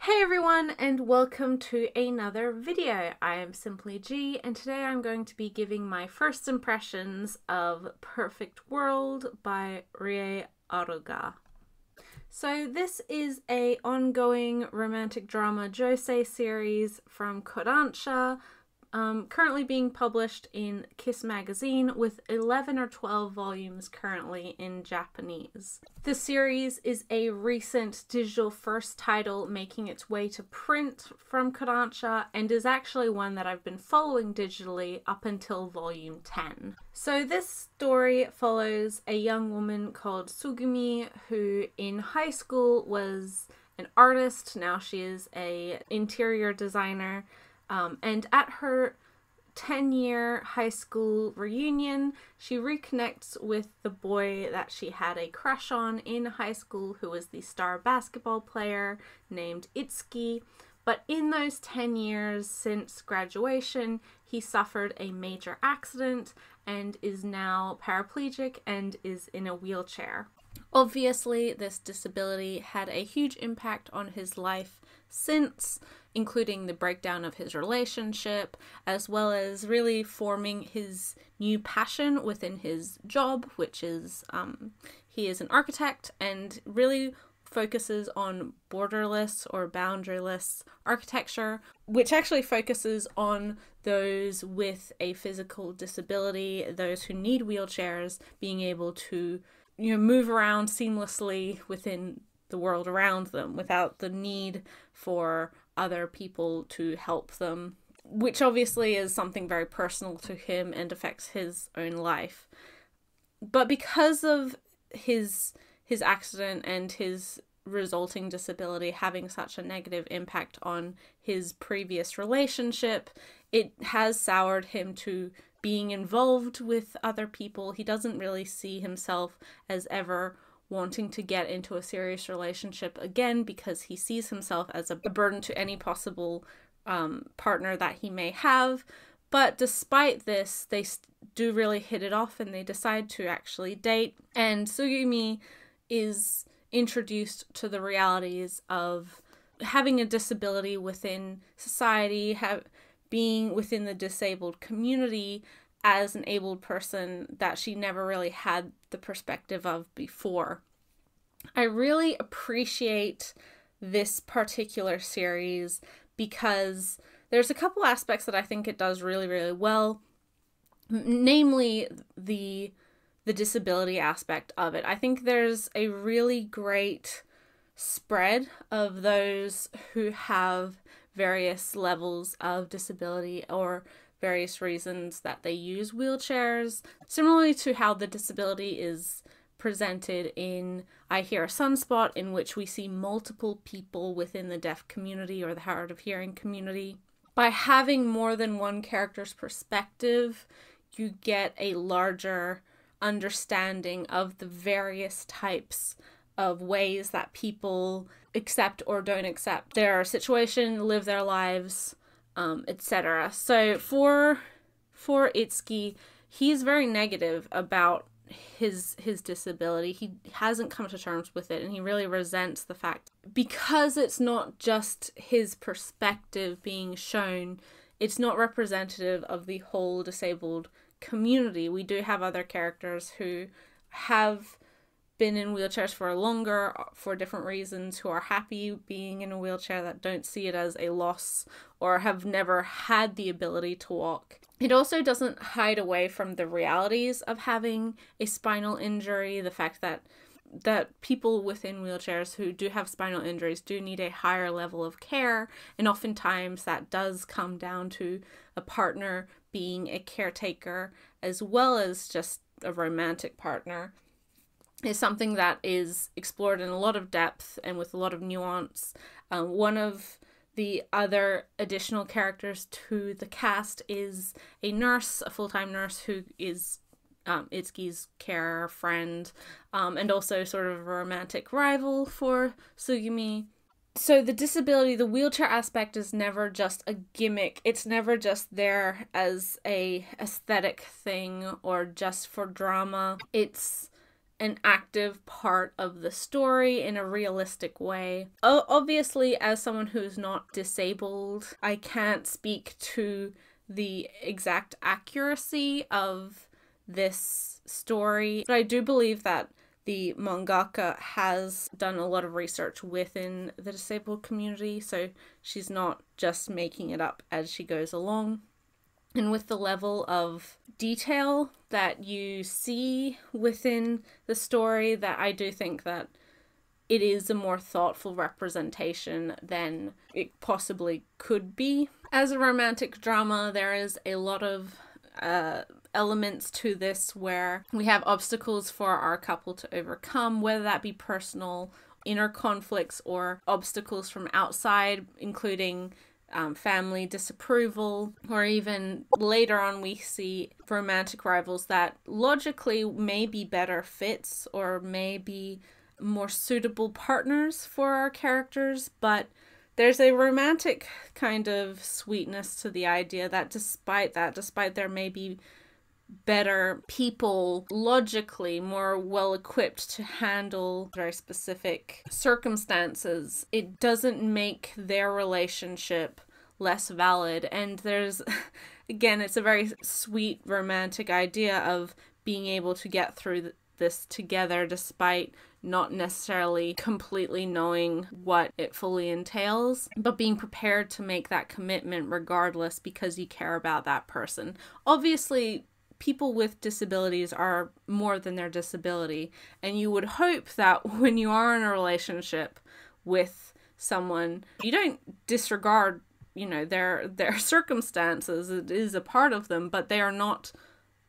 Hey everyone, and welcome to another video. I am Simply G, and today I'm going to be giving my first impressions of Perfect World by Rie Aruga. So this is a ongoing romantic drama josei series from Kodansha, currently being published in Kiss magazine with 11 or 12 volumes currently in Japanese. The series is a recent digital first title making its way to print from Kodansha and is actually one that I've been following digitally up until volume 10. So this story follows a young woman called Tsugumi who in high school was an artist. Now she is an interior designer. And at her 10-year high school reunion, she reconnects with the boy that she had a crush on in high school, who was the star basketball player named Itsuki. But in those 10 years since graduation, he suffered a major accident and is now paraplegic and is in a wheelchair. Obviously, this disability had a huge impact on his life since, including the breakdown of his relationship, as well as really forming his new passion within his job, which is he is an architect and really focuses on borderless or boundaryless architecture, which actually focuses on those with a physical disability, those who need wheelchairs, being able to move around seamlessly within the world around them without the need for other people to help them, which obviously is something very personal to him and affects his own life. But because of his accident and his resulting disability having such a negative impact on his previous relationship, it has soured him to being involved with other people. He doesn't really see himself as ever wanting to get into a serious relationship again because he sees himself as a burden to any possible partner that he may have. But despite this, they do really hit it off and they decide to actually date. And Tsugumi is introduced to the realities of having a disability within society, being within the disabled community as an abled person that she never really had the perspective of before. I really appreciate this particular series because there's a couple aspects that I think it does really, really well, namely the disability aspect of it. I think there's a really great spread of those who have various levels of disability or various reasons that they use wheelchairs, similarly to how the disability is presented in I Hear a Sunspot, in which we see multiple people within the deaf community or the hard of hearing community. By having more than one character's perspective, you get a larger understanding of the various types of ways that people accept or don't accept their situation, live their lives, etc. So for Itsuki, he's very negative about his disability. He hasn't come to terms with it, and he really resents the fact, because it's not just his perspective being shown, it's not representative of the whole disabled community. We do have other characters who have been in wheelchairs for longer for different reasons, who are happy being in a wheelchair, that don't see it as a loss or have never had the ability to walk. It also doesn't hide away from the realities of having a spinal injury, the fact that people within wheelchairs who do have spinal injuries do need a higher level of care, and oftentimes that does come down to a partner being a caretaker as well as just a romantic partner. Is something that is explored in a lot of depth and with a lot of nuance. One of the other additional characters to the cast is a nurse, a full-time nurse who is Itsuki's care friend, and also sort of a romantic rival for Tsugumi. So the disability, the wheelchair aspect is never just a gimmick. It's never just there as a aesthetic thing or just for drama. It's an active part of the story in a realistic way. Obviously, as someone who's not disabled, I can't speak to the exact accuracy of this story, but I do believe that the mangaka has done a lot of research within the disabled community, so she's not just making it up as she goes along. And with the level of detail that you see within the story, that I do think that it is a more thoughtful representation than it possibly could be. As a romantic drama, there is a lot of elements to this where we have obstacles for our couple to overcome, whether that be personal inner conflicts or obstacles from outside, including family disapproval, or even later on we see romantic rivals that logically may be better fits or may be more suitable partners for our characters, but there's a romantic kind of sweetness to the idea that despite there may be better people logically more well equipped to handle very specific circumstances, it doesn't make their relationship less valid. And there's, again, it's a very sweet romantic idea of being able to get through this together despite not necessarily completely knowing what it fully entails, but being prepared to make that commitment regardless because you care about that person. Obviously, people with disabilities are more than their disability, and you would hope that when you are in a relationship with someone, you don't disregard, their circumstances. It is a part of them, but they are not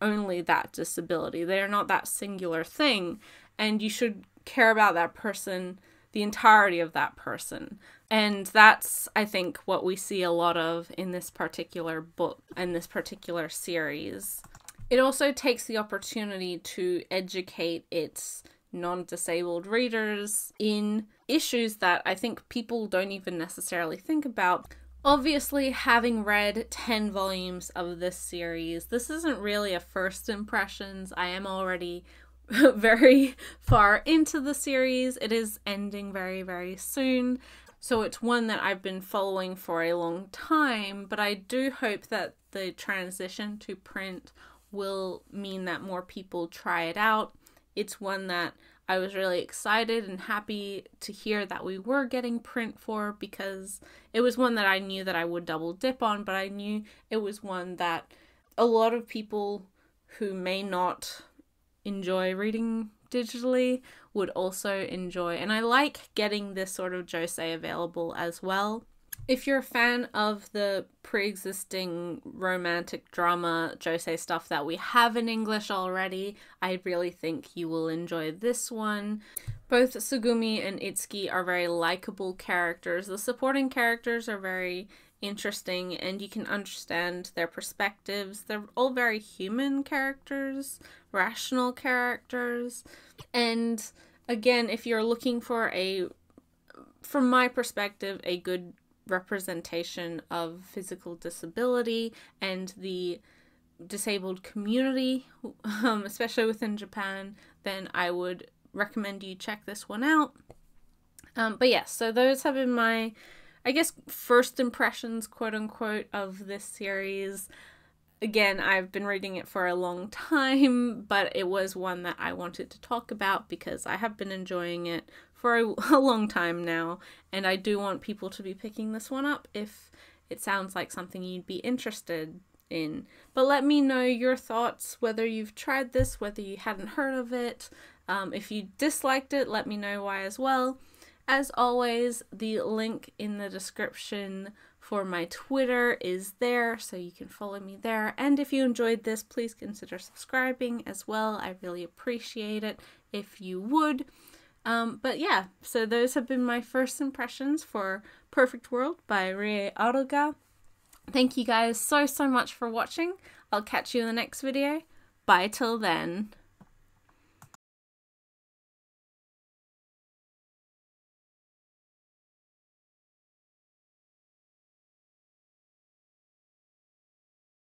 only that disability. They are not that singular thing, and you should care about that person, the entirety of that person. And that's, I think, what we see a lot of in this particular book and this particular series. It also takes the opportunity to educate its non-disabled readers in issues that I think people don't even necessarily think about. Obviously, having read 10 volumes of this series, this isn't really a first impressions. I am already very far into the series. It is ending very, very soon. So it's one that I've been following for a long time, but I do hope that the transition to print will mean that more people try it out. It's one that I was really excited and happy to hear that we were getting print for, because it was one that I knew that I would double dip on, but I knew it was one that a lot of people who may not enjoy reading digitally would also enjoy. And I like getting this sort of josei available as well. If you're a fan of the pre-existing romantic drama josei stuff that we have in English already, I really think you will enjoy this one. Both Tsugumi and Itsuki are very likable characters. The supporting characters are very interesting and you can understand their perspectives. They're all very human characters, rational characters. And again, if you're looking for from my perspective, a good representation of physical disability and the disabled community, especially within Japan, then I would recommend you check this one out. But yes, so those have been my, I guess, first impressions, quote unquote, of this series. Again, I've been reading it for a long time, but it was one that I wanted to talk about because I have been enjoying it for a long time now, and I do want people to be picking this one up if it sounds like something you'd be interested in. But let me know your thoughts, whether you've tried this, whether you hadn't heard of it. If you disliked it, let me know why as well. As always, the link in the description for my Twitter is there, so you can follow me there. And if you enjoyed this, please consider subscribing as well. I really appreciate it if you would. But yeah, so those have been my first impressions for Perfect World by Rie Aruga. Thank you guys so much for watching. I'll catch you in the next video. Bye till then.